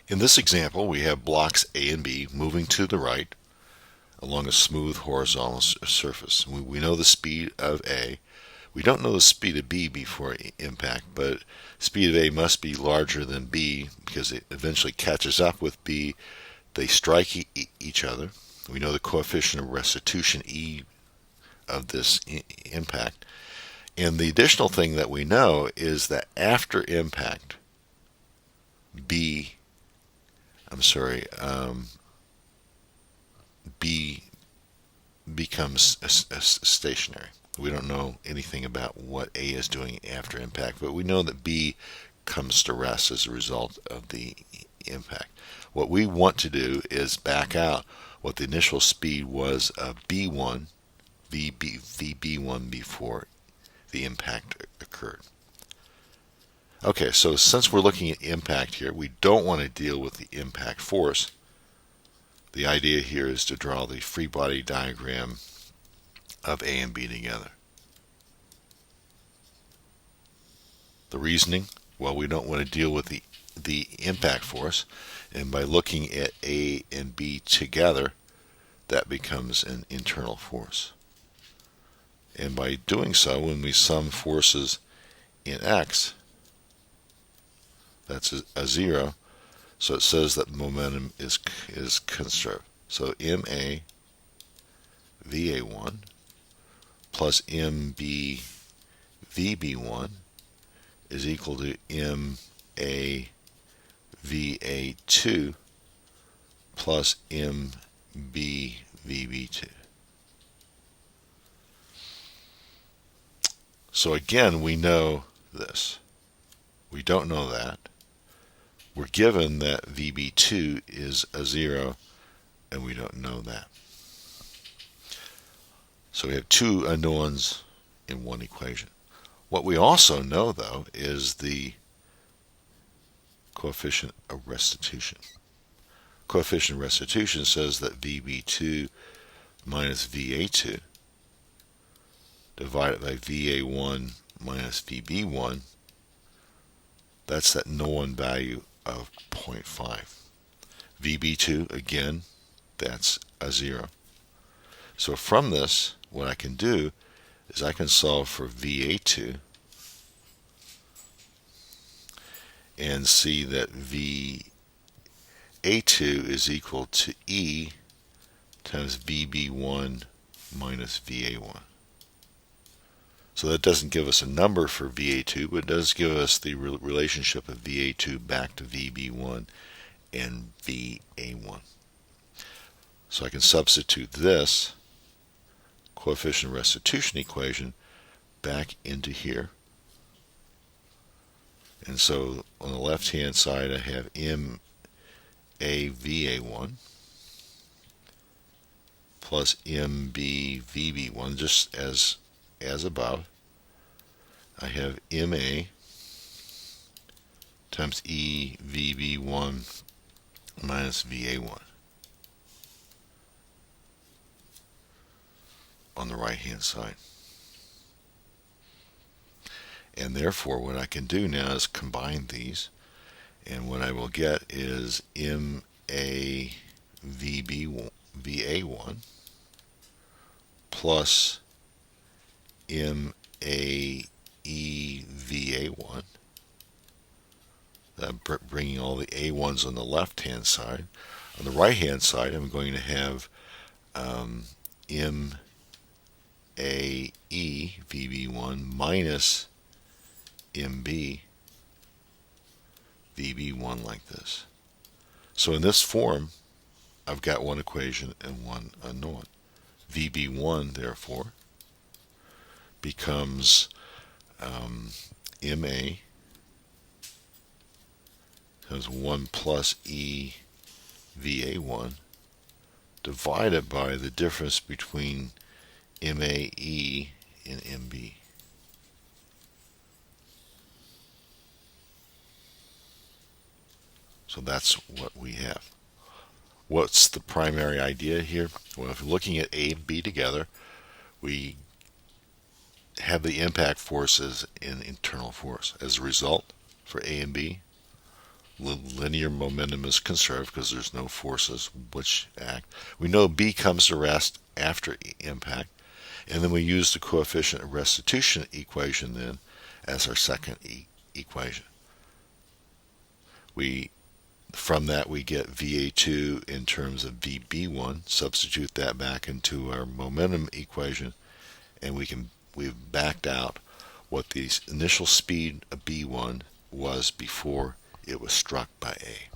In this example, we have blocks A and B moving to the right along a smooth horizontal surface. We know the speed of A. We don't know the speed of B before impact, but speed of A must be larger than B because it eventually catches up with B. They strike each other. We know the coefficient of restitution E of this impact. And the additional thing that we know is that after impact, B becomes stationary. We don't know anything about what A is doing after impact, but we know that B comes to rest as a result of the impact. What we want to do is back out what the initial speed was of B1, VB1 before the impact occurred. Okay, so since we're looking at impact here, we don't want to deal with the impact force. The idea here is to draw the free body diagram of A and B together. The reasoning, well, we don't want to deal with the impact force, and by looking at A and B together, that becomes an internal force. And by doing so, when we sum forces in X, that's a zero, so it says that momentum is conserved. So MA VA1 plus MB VB1 is equal to MA VA2 plus MB VB2. So again, we know this. We don't know that. We're given that VB2 is a zero, and we don't know that. So we have two unknowns in one equation. What we also know, though, is the coefficient of restitution. Coefficient of restitution says that VB2 minus VA2 divided by VA1 minus VB1, that's that known value of 0.5. VB2, again, that's a zero. So from this, what I can do is I can solve for VA2 and see that VA2 is equal to E times VB1 minus VA1. So that doesn't give us a number for VA2, but it does give us the relationship of VA2 back to VB1 and VA1. So I can substitute this coefficient of restitution equation back into here. And so on the left-hand side, I have MAVA1 plus MBVB1, just as above. I have MA times EVB1 minus VA1 on the right hand side. And therefore what I can do now is combine these, and what I will get is MAVA1 plus MAEVA1, bringing all the A1s on the left hand side. On the right hand side, I'm going to have MAEVB1 minus MB VB1 like this. So in this form, I've got one equation and one unknown. VB1, therefore, becomes MA times 1 plus E VA1 divided by the difference between MAE and MB. So that's what we have. What's the primary idea here? Well, if we're looking at A and B together, we have the impact forces in internal force. As a result, for A and B, linear momentum is conserved because there's no forces which act. We know B comes to rest after impact, and then we use the coefficient of restitution equation then as our second equation. From that we get VA2 in terms of VB1, substitute that back into our momentum equation, and we've backed out what the initial speed of B1 was before it was struck by A.